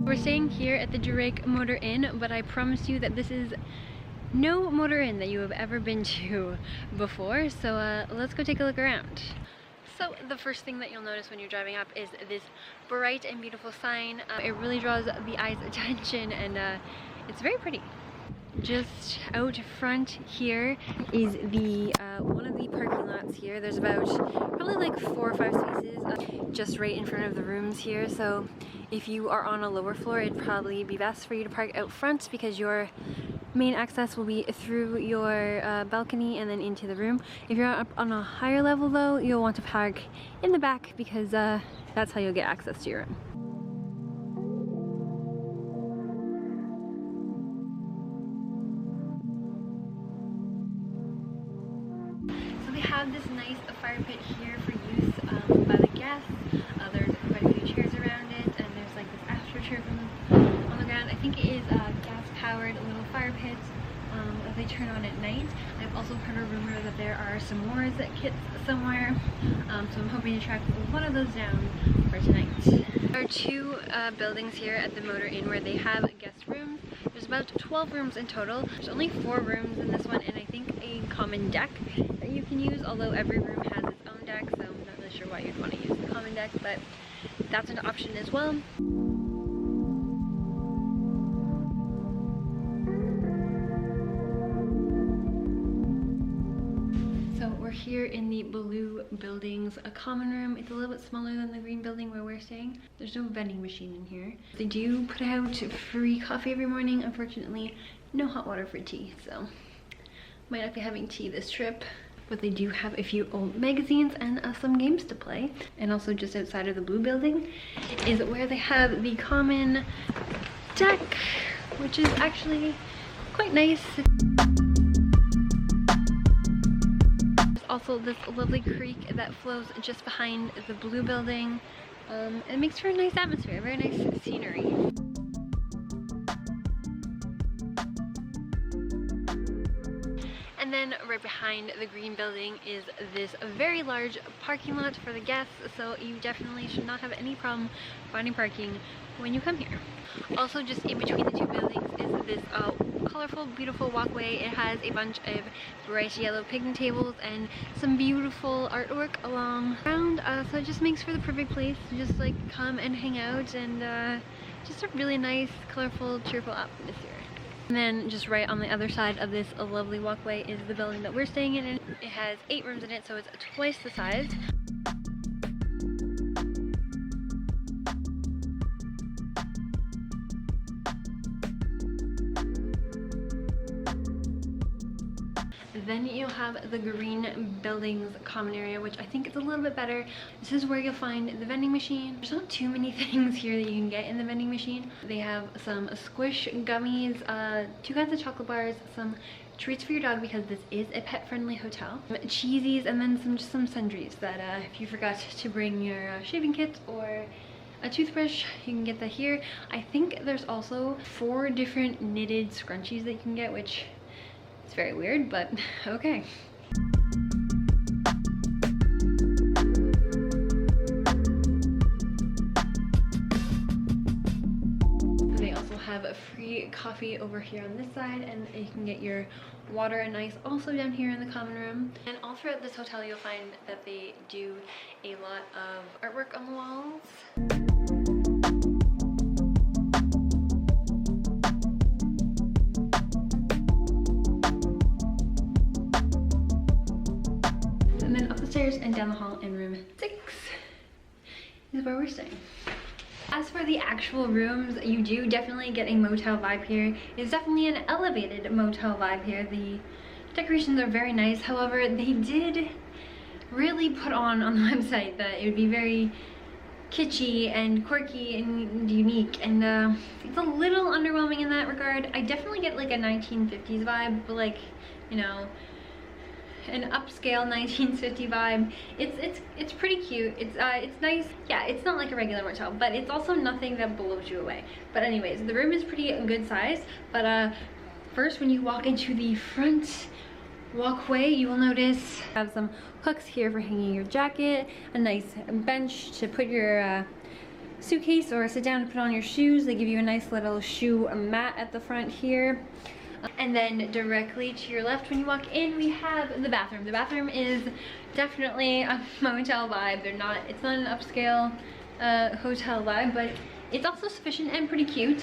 We're staying here at the Drake Motor Inn, but I promise you that this is no motor inn that you have ever been to before, so let's go take a look around. So the first thing that you'll notice when you're driving up is this bright and beautiful sign. It really draws the eye's attention, and it's very pretty. Just out front here is the one of the parking lots here. There's about probably like 4 or 5 spaces just right in front of the rooms here. So if you are on a lower floor, it'd probably be best for you to park out front because your main access will be through your balcony and then into the room. If you're up on a higher level though, you'll want to park in the back because that's how you'll get access to your room. Have this nice fire pit here for use by the guests. There's quite a few chairs around it, and there's like this astroturf on the ground. I think it is a gas-powered little fire pit that they turn on at night. I've also heard a rumor that there are some more kits somewhere, so I'm hoping to track one of those down for tonight. There are 2 buildings here at the Motor Inn where they have guest rooms. There's about 12 rooms in total. There's only 4 rooms in this one, and I think a common deck that you can use, although every room has its own deck, so I'm not really sure why you'd want to use the common deck, but that's an option as well. So we're here in the blue building's a common room. It's a little bit smaller than the green building where we're staying. There's no vending machine in here. They do put out free coffee every morning. Unfortunately, no hot water for tea, so might not be having tea this trip. But they do have a few old magazines and some games to play. And also just outside of the blue building is where they have the common deck, which is actually quite nice. There's also this lovely creek that flows just behind the blue building. It makes for a nice atmosphere, very nice scenery. And then right behind the green building is this very large parking lot for the guests, so you definitely should not have any problem finding parking when you come here. Also, just in between the 2 buildings is this colorful, beautiful walkway. It has a bunch of bright yellow picnic tables and some beautiful artwork along around, so it just makes for the perfect place to just like come and hang out, and just a really nice, colorful, cheerful atmosphere. And then just right on the other side of this lovely walkway is the building that we're staying in. It has 8 rooms in it, so it's twice the size. Then you'll have the green building's common area, which I think is a little bit better. This is where you'll find the vending machine. There's not too many things here that you can get in the vending machine. They have some squish gummies, 2 kinds of chocolate bars, some treats for your dog because this is a pet-friendly hotel, cheesies, and then just some sundries that if you forgot to bring your shaving kit or a toothbrush, you can get that here. I think there's also 4 different knitted scrunchies that you can get, which it's very weird, but okay. They also have a free coffee over here on this side, and you can get your water and ice also down here in the common room. And all throughout this hotel you'll find that they do a lot of artwork on the walls. And then up the stairs and down the hall in room 6 is where we're staying. As for the actual rooms, you do definitely get a motel vibe here. It's definitely an elevated motel vibe here. The decorations are very nice. However, they did really put on the website that it would be very kitschy and quirky and unique, and it's a little underwhelming in that regard. I definitely get like a 1950s vibe, but like, you know, an upscale 1950 vibe. It's pretty cute. It's nice. Yeah, it's not like a regular motel, but it's also nothing that blows you away. But anyways, the room is pretty good size. But first, when you walk into the front walkway, you will notice I have some hooks here for hanging your jacket, a nice bench to put your suitcase or sit down to put on your shoes. They give you a nice little shoe mat at the front here. And then directly to your left when you walk in, we have the bathroom. The bathroom is definitely a motel vibe. It's not an upscale hotel vibe, but it's also sufficient and pretty cute.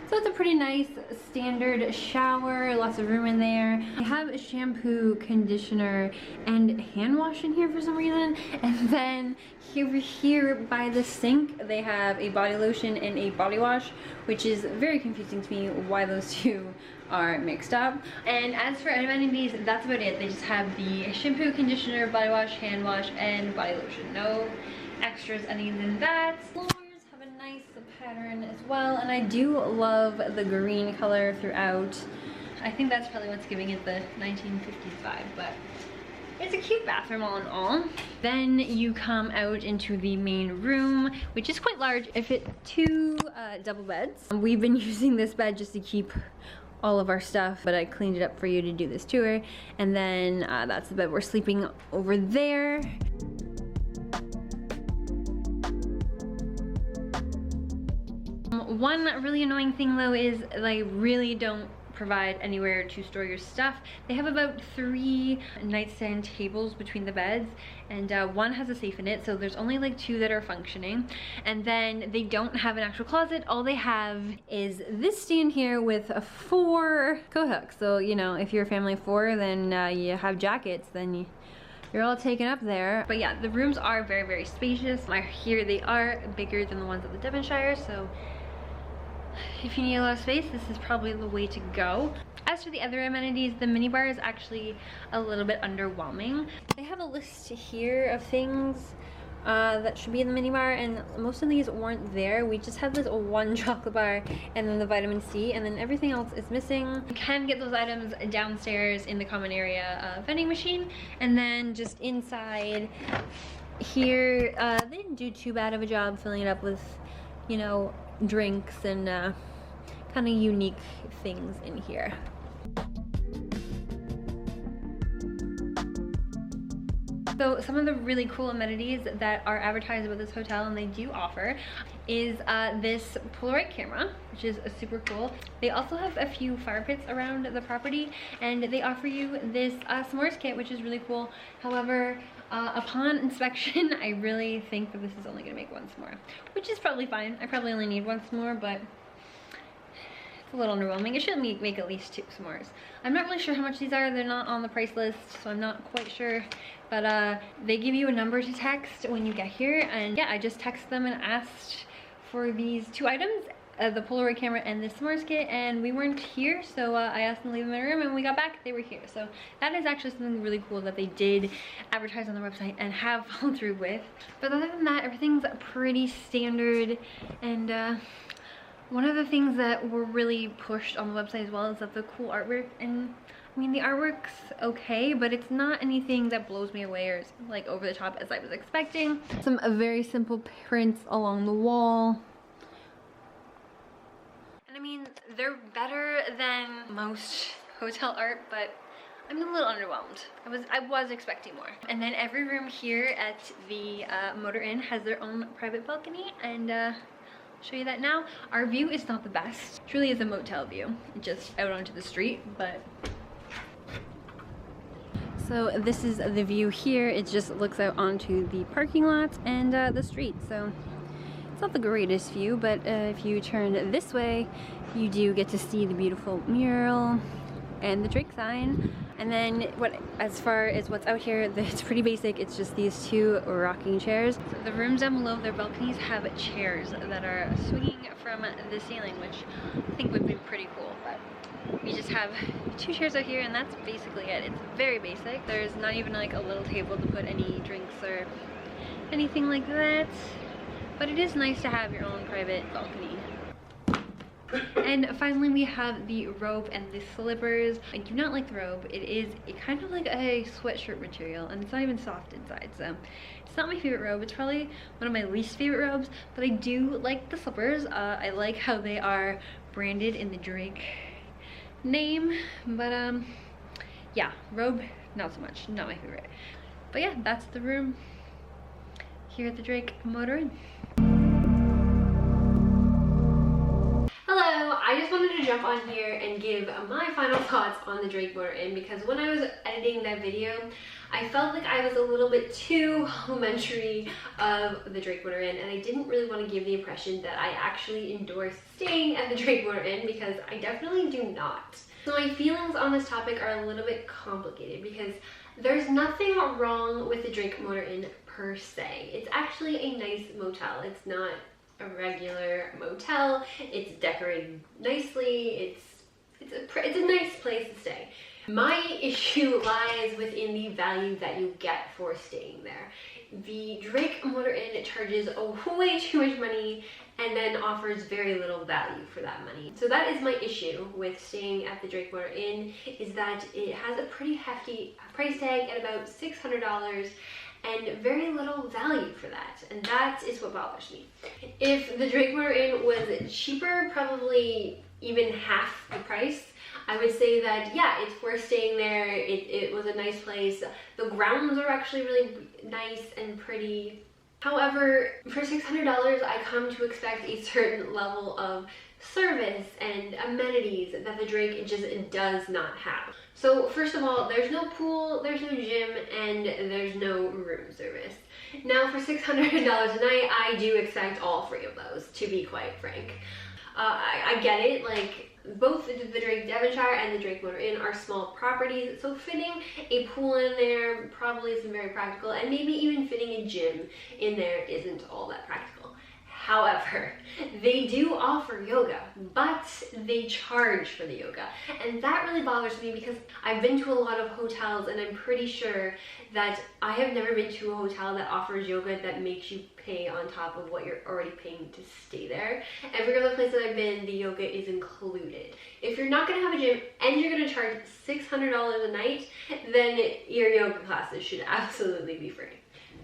So it's a pretty nice standard shower, lots of room in there. They have a shampoo, conditioner, and hand wash in here for some reason. And then over here by the sink, they have a body lotion and a body wash, which is very confusing to me why those two are mixed up. And as for amenities, that's about it. They just have the shampoo, conditioner, body wash, hand wash, and body lotion. No extras other than that. Nice pattern as well, and I do love the green color throughout. I think that's probably what's giving it the 1950s vibe, but it's a cute bathroom all in all. Then you come out into the main room, which is quite large. It fit 2 double beds. We've been using this bed just to keep all of our stuff, but I cleaned it up for you to do this tour. And then that's the bed we're sleeping over there. One really annoying thing though is they really don't provide anywhere to store your stuff. They have about 3 nightstand tables between the beds, and 1 has a safe in it, so there's only like 2 that are functioning. And then they don't have an actual closet. All they have is this stand here with 4 coat hooks. So, you know, if you're a family of 4, then you have jackets, then you're all taken up there. But yeah, the rooms are very, very spacious. Here they are bigger than the ones at the Devonshire, so if you need a lot of space, this is probably the way to go. As for the other amenities, the minibar is actually a little bit underwhelming. They have a list here of things that should be in the minibar, and most of these weren't there. We just have this 1 chocolate bar and then the vitamin C, and then everything else is missing. You can get those items downstairs in the common area vending machine, and then just inside here, they didn't do too bad of a job filling it up with, you know, drinks and kind of unique things in here. So some of the really cool amenities that are advertised about this hotel, and they do offer, is this Polaroid camera, which is super cool. They also have a few fire pits around the property, and they offer you this s'mores kit, which is really cool. However, upon inspection, I really think that this is only gonna make 1 s'more, which is probably fine. I probably only need 1 s'more, but it's a little underwhelming. It should make at least 2 s'mores. I'm not really sure how much these are. They're not on the price list, so I'm not quite sure. But they give you a number to text when you get here, and yeah, I just texted them and asked for these 2 items, the Polaroid camera and this s'mores kit, and we weren't here, so I asked them to leave them in my room, and when we got back, they were here. So that is actually something really cool that they did advertise on their website and have followed through with. But other than that, everything's pretty standard, and one of the things that were really pushed on the website as well is that the cool artwork, and I mean, the artwork's okay, but it's not anything that blows me away or is like over the top as I was expecting. Some very simple prints along the wall. And I mean, they're better than most hotel art, but I'm a little underwhelmed. I was expecting more. And then every room here at the Motor Inn has their own private balcony, and I'll show you that now. Our view is not the best. It truly is a motel view, just out onto the street, but so this is the view here. It just looks out onto the parking lot and the street. So it's not the greatest view, but if you turn this way, you do get to see the beautiful mural and the Drake sign. And then as far as what's out here, it's pretty basic. It's just these 2 rocking chairs. So the rooms down below, their balconies have chairs that are swinging from the ceiling, which I think would be pretty cool. But we just have 2 chairs out here, and that's basically it. It's very basic. There's not even like a little table to put any drinks or anything like that. But it is nice to have your own private balcony. And finally, we have the robe and the slippers. I do not like the robe. It is kind of like a sweatshirt material, and it's not even soft inside, so it's not my favorite robe. It's probably one of my least favorite robes, but I do like the slippers. I like how they are branded in the Drake name, but yeah, robe, not so much, not my favorite. But yeah, that's the room here at the Drake Motor Inn. I just wanted to jump on here and give my final thoughts on the Drake Motor Inn, because when I was editing that video, I felt like I was a little bit too complimentary of the Drake Motor Inn, and I didn't really want to give the impression that I actually endorse staying at the Drake Motor Inn, because I definitely do not. So my feelings on this topic are a little bit complicated, because there's nothing wrong with the Drake Motor Inn per se. It's actually a nice motel. It's not a regular motel. It's decorated nicely. It's a nice place to stay. My issue lies within the value that you get for staying there. The Drake Motor Inn charges way too much money and then offers very little value for that money. So that is my issue with staying at the Drake Motor Inn, is that it has a pretty hefty price tag at about $600 and very little value for that, and that is what bothers me. If the Drake Motor Inn was cheaper, probably even half the price, I would say that, yeah, it's worth staying there. It was a nice place. The grounds are actually really nice and pretty. However, for $600, I come to expect a certain level of service and amenities that the Drake just does not have. So first of all, there's no pool, there's no gym, and there's no room service. Now for $600 a night, I do expect all three of those, to be quite frank. I get it, like, both the Drake Devonshire and the Drake Motor Inn are small properties, so fitting a pool in there probably isn't very practical, and maybe even fitting a gym in there isn't all that practical. However, they do offer yoga, but they charge for the yoga, and that really bothers me, because I've been to a lot of hotels and I'm pretty sure that I have never been to a hotel that offers yoga that makes you pay on top of what you're already paying to stay there. Every other place that I've been, the yoga is included. If you're not going to have a gym and you're going to charge $600 a night, then your yoga classes should absolutely be free.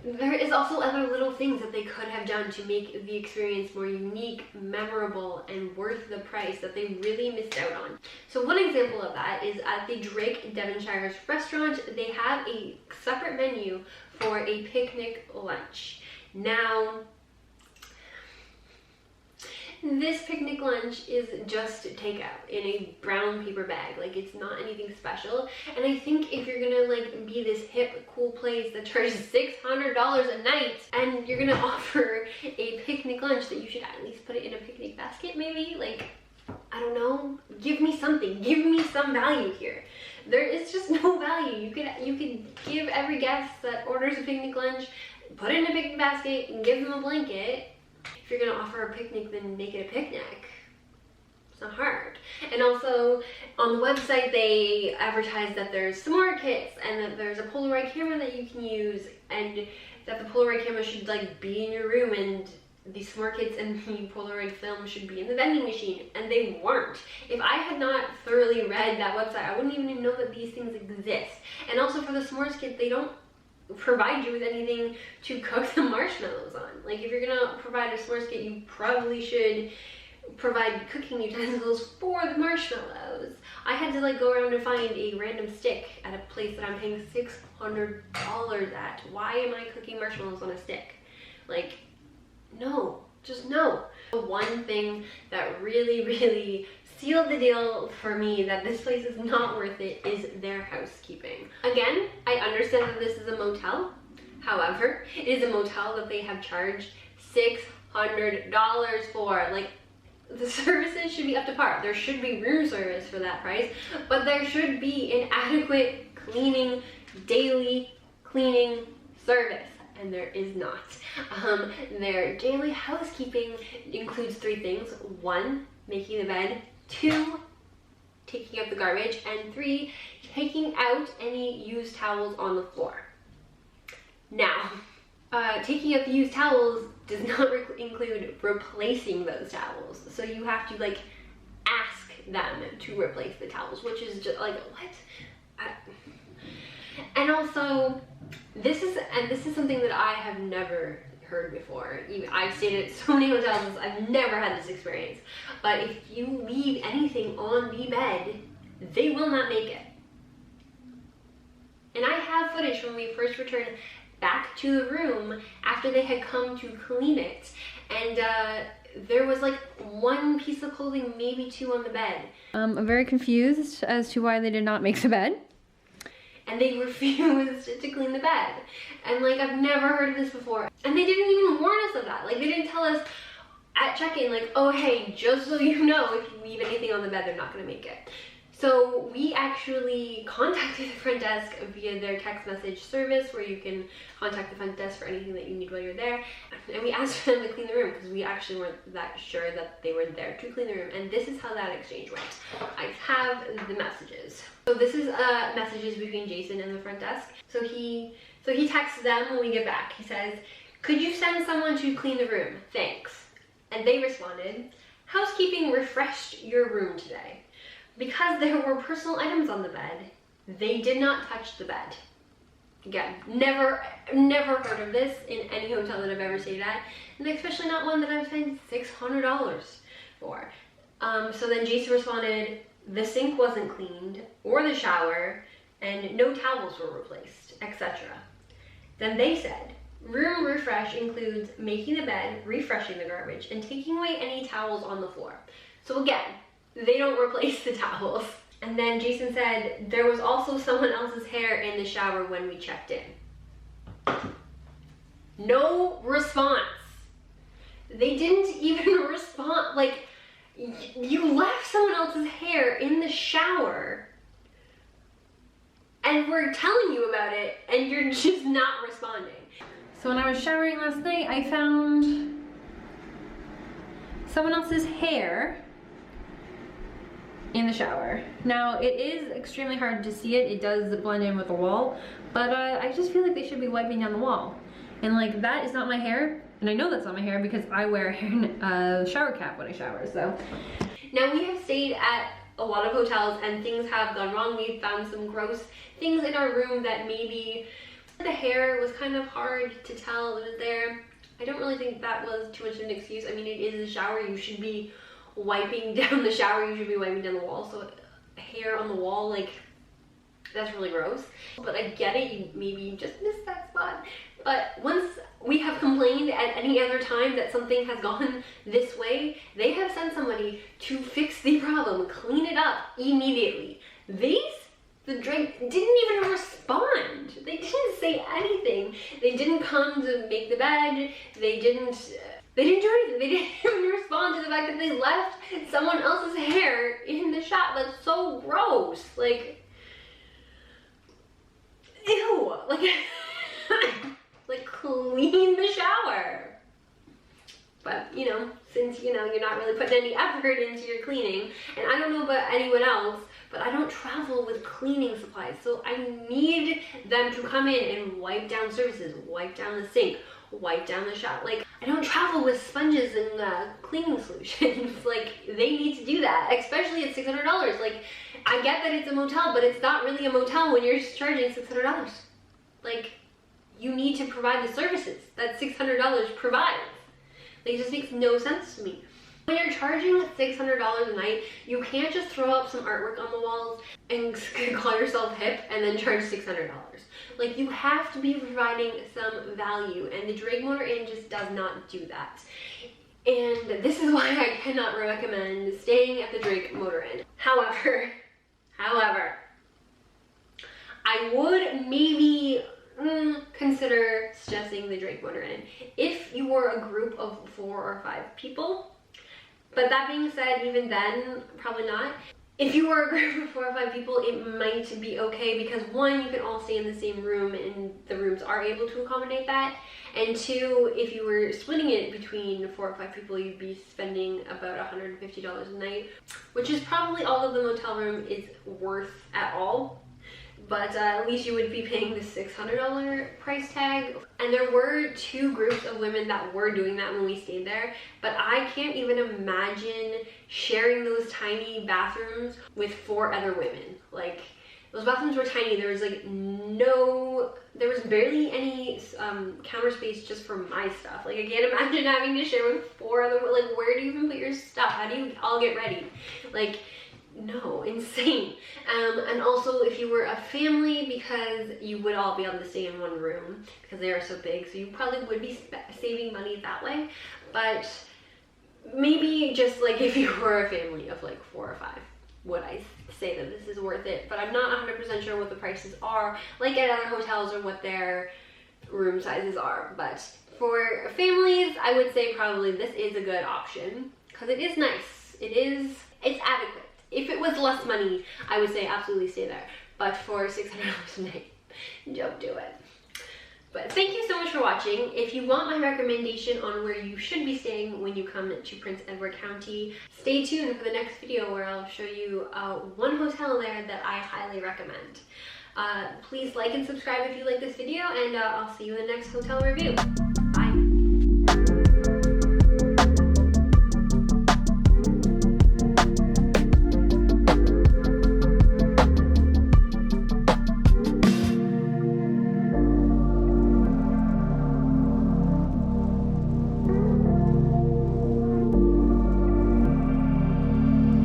There is also other little things that they could have done to make the experience more unique, memorable, and worth the price that they really missed out on. So one example of that is at the Drake Devonshire's restaurant, they have a separate menu for a picnic lunch. Now, this picnic lunch is just takeout in a brown paper bag. Like, it's not anything special. And I think if you're gonna like be this hip, cool place that charges $600 a night and you're gonna offer a picnic lunch, that you should at least put it in a picnic basket maybe. Like, I don't know, give me something, give me some value here. There is just no value. You could give every guest that orders a picnic lunch, put it in a picnic basket and give them a blanket. If you're gonna offer a picnic, then make it a picnic. It's not hard. And also, on the website, they advertise that there's s'more kits and that there's a Polaroid camera that you can use, and that the Polaroid camera should like be in your room, and the s'more kits and the Polaroid film should be in the vending machine, and they weren't. If I had not thoroughly read that website, I wouldn't even know that these things exist. And also for the s'mores kit, they don't provide you with anything to cook the marshmallows on. Like, if you're gonna provide a s'mores kit, you probably should provide cooking utensils for the marshmallows. I had to like go around and find a random stick at a place that I'm paying $600 at. Why am I cooking marshmallows on a stick? Like, no, just no. The one thing that really sealed the deal for me that this place is not worth it is their housekeeping. Again, I understand that this is a motel. However, it is a motel that they have charged $600 for. Like, the services should be up to par. There should be room service for that price, but there should be an adequate cleaning, daily cleaning service, and there is not. Their daily housekeeping includes 3 things. 1, making the bed. 2, taking out the garbage, and 3, taking out any used towels on the floor. Now, taking out the used towels does not include replacing those towels. So you have to like ask them to replace the towels, which is just like, what? And also, this is something that I have never heard before. I've stayed at so many hotels, I've never had this experience. But if you leave anything on the bed, they will not make it. And I have footage when we first returned back to the room after they had come to clean it, and there was like one piece of clothing, maybe two on the bed. I'm very confused as to why they did not make the bed. And they refused to clean the bed. And like, I've never heard of this before. And they didn't even warn us of that. Like, they didn't tell us at check-in, like, oh hey, just so you know, if you leave anything on the bed, they're not gonna make it. So we actually contacted the front desk via their text message service, where you can contact the front desk for anything that you need while you're there. And we asked for them to clean the room because we actually weren't that sure that they were there to clean the room. And this is how that exchange went. I have the messages. So this is messages between Jason and the front desk. So he texts them when we get back. He says, "Could you send someone to clean the room? Thanks." And they responded, "Housekeeping refreshed your room today. Because there were personal items on the bed, they did not touch the bed." Again, never heard of this in any hotel that I've ever stayed at, and especially not one that I've spent $600 for. So then Jason responded, "The sink wasn't cleaned, or the shower, and no towels were replaced, etc." Then they said, "Room refresh includes making the bed, refreshing the garbage, and taking away any towels on the floor." So again, they don't replace the towels. And then Jason said, "There was also someone else's hair in the shower when we checked in." No response. They didn't even respond. Like, you left someone else's hair in the shower and we're telling you about it and you're just not responding. So when I was showering last night, I found someone else's hair in the shower. Now, it is extremely hard to see it. It does blend in with the wall, but I just feel like they should be wiping down the wall. And like, that is not my hair, and I know that's not my hair because I wear a shower cap when I shower, so. Now, we have stayed at a lot of hotels and things have gone wrong. We've found some gross things in our room that maybe the hair was kind of hard to tell it was there. I don't really think that was too much of an excuse. I mean, it is a shower. You should be wiping down the shower, you should be wiping down the wall. So hair on the wall, like, that's really gross. But I get it, maybe you just missed that spot. But once we have complained at any other time that something has gone this way, they have sent somebody to fix the problem, clean it up immediately. The drink didn't even respond. They didn't say anything. They didn't come to make the bed. They didn't do anything. They didn't even respond to the fact that they left someone else's hair in the shop. That's so gross. Like, ew. Like, like, clean the shower. But, you know, since, you know, you're not really putting any effort into your cleaning, and I don't know about anyone else, but I don't travel with cleaning supplies, so I need them to come in and wipe down surfaces, wipe down the sink, wipe down the shower. Like, I don't travel with sponges and cleaning solutions. Like, they need to do that, especially at $600. Like, I get that it's a motel, but it's not really a motel when you're charging $600. Like, you need to provide the services that $600 provides. Like, it just makes no sense to me. When you're charging $600 a night, you can't just throw up some artwork on the walls and call yourself hip and then charge $600. Like, you have to be providing some value, and the Drake Motor Inn just does not do that. And this is why I cannot recommend staying at the Drake Motor Inn. However, I would maybe consider suggesting the Drake Motor Inn if you were a group of 4 or 5 people. But that being said, even then, probably not. If you were a group of 4 or 5 people, it might be okay because 1, you can all stay in the same room and the rooms are able to accommodate that. And 2, if you were splitting it between 4 or 5 people, you'd be spending about $150 a night, which is probably all of the motel room is worth at all. But at least you would be paying the $600 price tag. And there were 2 groups of women that were doing that when we stayed there, but I can't even imagine sharing those tiny bathrooms with 4 other women. Like, those bathrooms were tiny. There was like there was barely any counter space just for my stuff. Like, I can't imagine having to share with 4 other, like, where do you even put your stuff? How do you all get ready? Like, no, insane. And also if you were a family, because you would all be able to stay in one room because they are so big, so you probably would be saving money that way. But maybe just like if you were a family of like 4 or 5, would I say that this is worth it? But I'm not 100% sure what the prices are, like at other hotels, or what their room sizes are. But for families, I would say probably this is a good option because it is nice. It's adequate. If it was less money, I would say absolutely stay there. But for $600 a night, don't do it. But thank you so much for watching. If you want my recommendation on where you should be staying when you come to Prince Edward County, stay tuned for the next video where I'll show you one hotel there that I highly recommend. Please like and subscribe if you like this video, and I'll see you in the next hotel review.